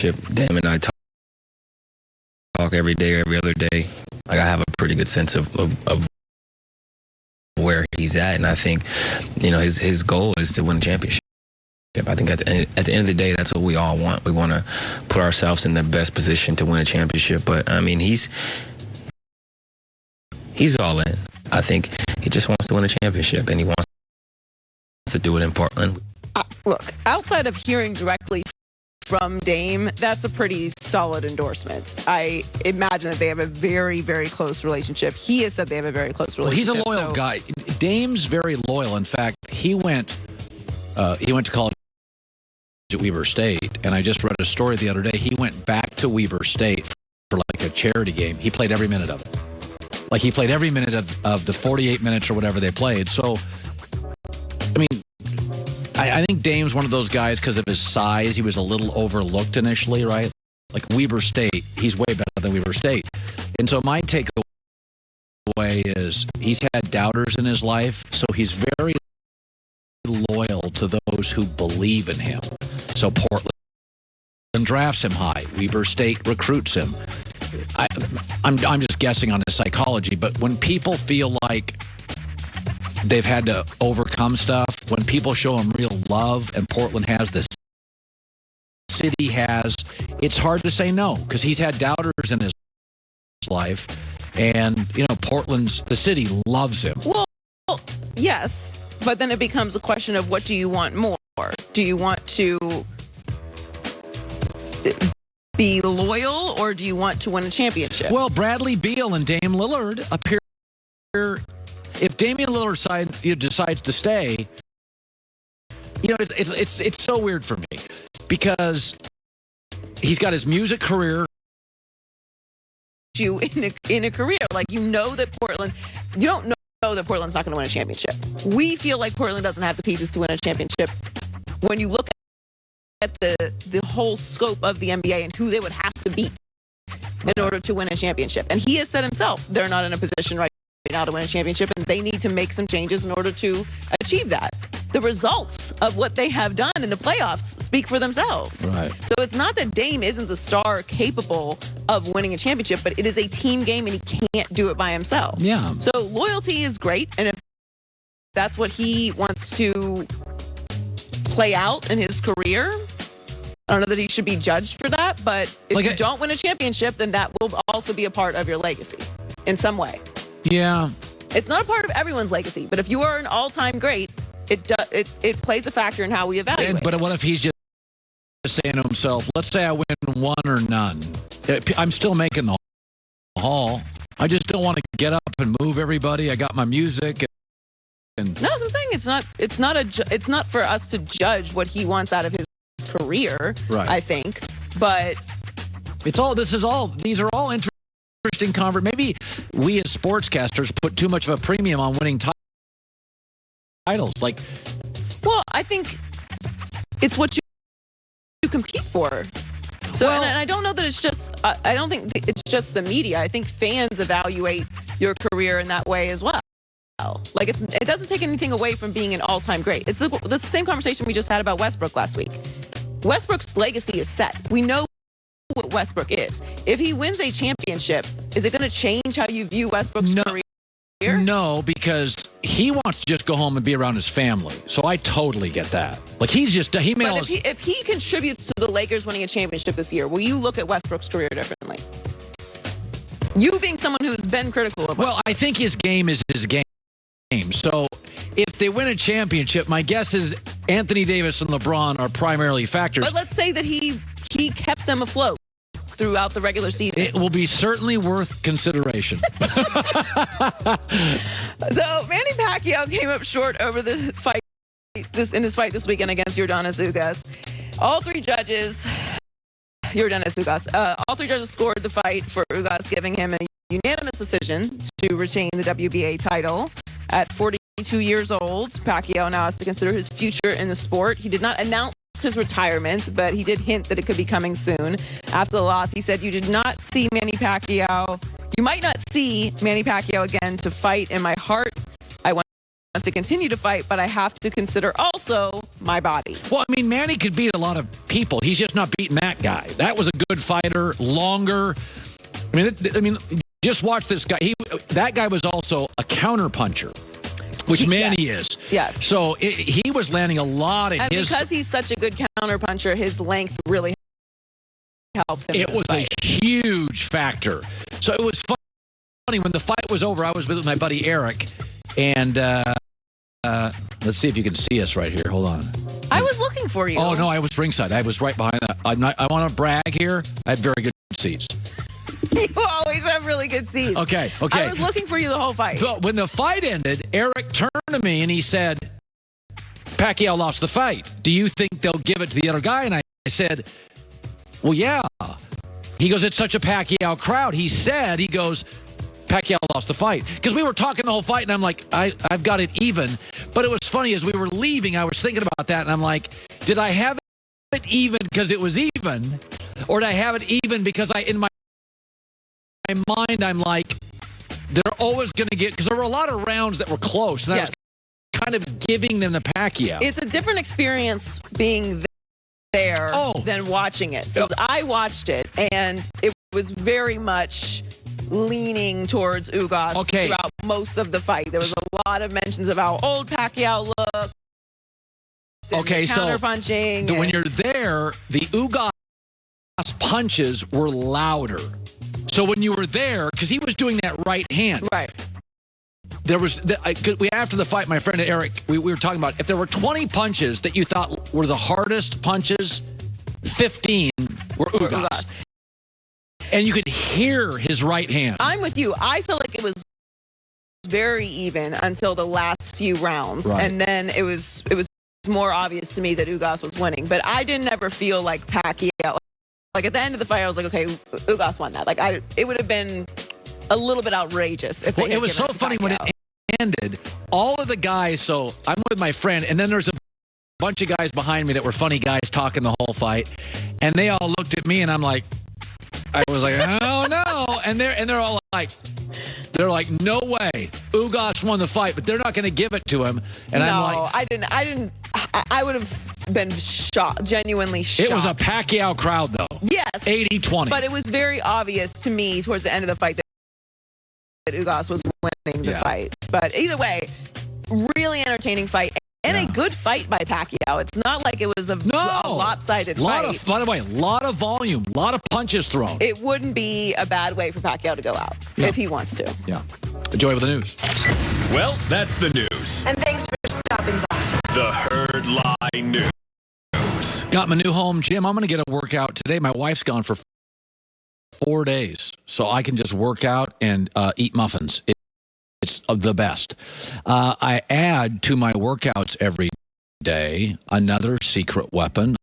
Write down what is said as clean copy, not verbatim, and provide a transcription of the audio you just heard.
Damon and I talk every day, every other day. Like, I have a pretty good sense of where he's at, and I think, his goal is to win a championship. I think at the end of the day, that's what we all want. We want to put ourselves in the best position to win a championship. But I mean, he's all in. I think he just wants to win a championship, and he wants to do it in Portland. Look, outside of hearing directly from Dame, that's a pretty solid endorsement. I imagine that they have a very, very close relationship. He has said they have a very close relationship. Well, he's a loyal guy. Dame's very loyal. In fact, he went to college at Weber State, and I just read a story the other day. He went back to Weber State for like a charity game. He played every minute of it. Like, he played every minute of the 48 minutes or whatever they played. So, I mean, I think Dame's one of those guys, because of his size, he was a little overlooked initially, right? Like, Weber State, he's way better than Weber State. And so my takeaway is he's had doubters in his life, so he's very loyal to those who believe in him. So Portland drafts him high. Weber State recruits him. I'm just guessing on his psychology, but when people feel like they've had to overcome stuff, when people show him real love, and Portland has this, city has, it's hard to say no, because he's had doubters in his life, and Portland's, the city loves him. Well, yes, but then it becomes a question of, what do you want more? Do you want to be loyal, or do you want to win a championship? Well, Bradley Beal and Dame Lillard appear. If Damian Lillard decides to stay, it's so weird for me, because he's got his music career. You in a career, like, that Portland, you don't know that Portland's not going to win a championship. We feel like Portland doesn't have the pieces to win a championship. When you look at the whole scope of the NBA and who they would have to beat in order to win a championship, and he has said himself they're not in a position right now to win a championship, and they need to make some changes in order to achieve that. The results of what they have done in the playoffs speak for themselves. Right. So it's not that Dame isn't the star capable of winning a championship, but it is a team game, and he can't do it by himself. Yeah. So loyalty is great, and if that's what he wants to play out in his career, I don't know that he should be judged for that, but if you don't win a championship, then that will also be a part of your legacy in some way. Yeah. It's not a part of everyone's legacy, but if you are an all-time great, it plays a factor in how we evaluate. But what if he's just saying to himself, let's say I win one or none. I'm still making the hall. I just don't want to get up and move everybody. I got my music. And no, as I'm saying, it's not for us to judge what he wants out of his career, right. I think. But these are all interesting conversations. Maybe we as sportscasters put too much of a premium on winning titles. Well, I think it's what you compete for. So, and I don't know that it's just, I don't think it's just the media. I think fans evaluate your career in that way as well. Like, it doesn't take anything away from being an all-time great. It's the same conversation we just had about Westbrook last week. Westbrook's legacy is set. We know what Westbrook is. If he wins a championship, is it going to change how you view Westbrook's career? No, because he wants to just go home and be around his family. So I totally get that. Like, if he contributes to the Lakers winning a championship this year, will you look at Westbrook's career differently? You being someone who's been critical of Westbrook. Well, I think his game is his game. So if they win a championship, my guess is Anthony Davis and LeBron are primarily factors. But let's say that he kept them afloat throughout the regular season. It will be certainly worth consideration. So Manny Pacquiao came up short over the fight in his fight this weekend against Yordenis Ugas. All three judges scored the fight for Ugas, giving him a unanimous decision to retain the WBA title. At 42 years old, Pacquiao now has to consider his future in the sport. He did not announce his retirement, but he did hint that it could be coming soon. After the loss, he said, you might not see Manny Pacquiao again to fight in my heart. I want to continue to fight, but I have to consider also my body. Well, I mean, Manny could beat a lot of people. He's just not beating that guy. That was a good fighter, longer. I mean, just watch this guy. That guy was also a counterpuncher, which Manny is. Yes. So he was landing a lot of and his. Because he's such a good counterpuncher, his length really helped him. It was a huge factor. So it was funny when the fight was over. I was with my buddy Eric, and let's see if you can see us right here. Hold on. I was looking for you. Oh no, I was ringside. I was right behind that. I want to brag here. I had very good seats. You always have really good seats. Okay. I was looking for you the whole fight. So when the fight ended, Eric turned to me and he said, Pacquiao lost the fight. Do you think they'll give it to the other guy? And I said, well, yeah. He goes, it's such a Pacquiao crowd. He goes, Pacquiao lost the fight. Because we were talking the whole fight, and I'm like, I've got it even. But it was funny, as we were leaving, I was thinking about that, and I'm like, did I have it even because it was even? Or did I have it even because in my mind, I'm like, they're always going to get, because there were a lot of rounds that were close, and I was kind of giving them to Pacquiao. It's a different experience being there than watching it. So I watched it, and it was very much leaning towards Ugas throughout most of the fight. There was a lot of mentions of how old Pacquiao looked. Counterpunching. So when you're there, the Ugas punches were louder. So when you were there, because he was doing that right hand. Right. There was, after the fight, my friend Eric, we were talking about, if there were 20 punches that you thought were the hardest punches, 15 were Ugas. And you could hear his right hand. I'm with you. I feel like it was very even until the last few rounds. Right. And then it was more obvious to me that Ugas was winning. But I didn't ever feel like Pacquiao. Like at the end of the fight, I was like, okay, Ugas won that. Like it would have been a little bit outrageous if they had it was so funny when it ended. All of the guys, so I'm with my friend, and then there's a bunch of guys behind me that were funny guys talking the whole fight, and they all looked at me, and I'm like, I was like, oh no, and they're all like, no way, Ugas won the fight, but they're not going to give it to him. And I'm like, I didn't. I would have been shocked, genuinely shocked. It was a Pacquiao crowd, though. Yes, 80-20. But it was very obvious to me towards the end of the fight that Ugas was winning the fight. But either way, really entertaining fight. And a good fight by Pacquiao. It's not like it was a lopsided fight. By the way, a lot of volume, a lot of punches thrown. It wouldn't be a bad way for Pacquiao to go out if he wants to. Yeah. Enjoy with the news. Well, that's the news. And thanks for stopping by. The Herd Lie News. Got my new home gym. I'm going to get a workout today. My wife's gone for 4 days, so I can just work out and eat muffins. It's the best. I add to my workouts every day another secret weapon.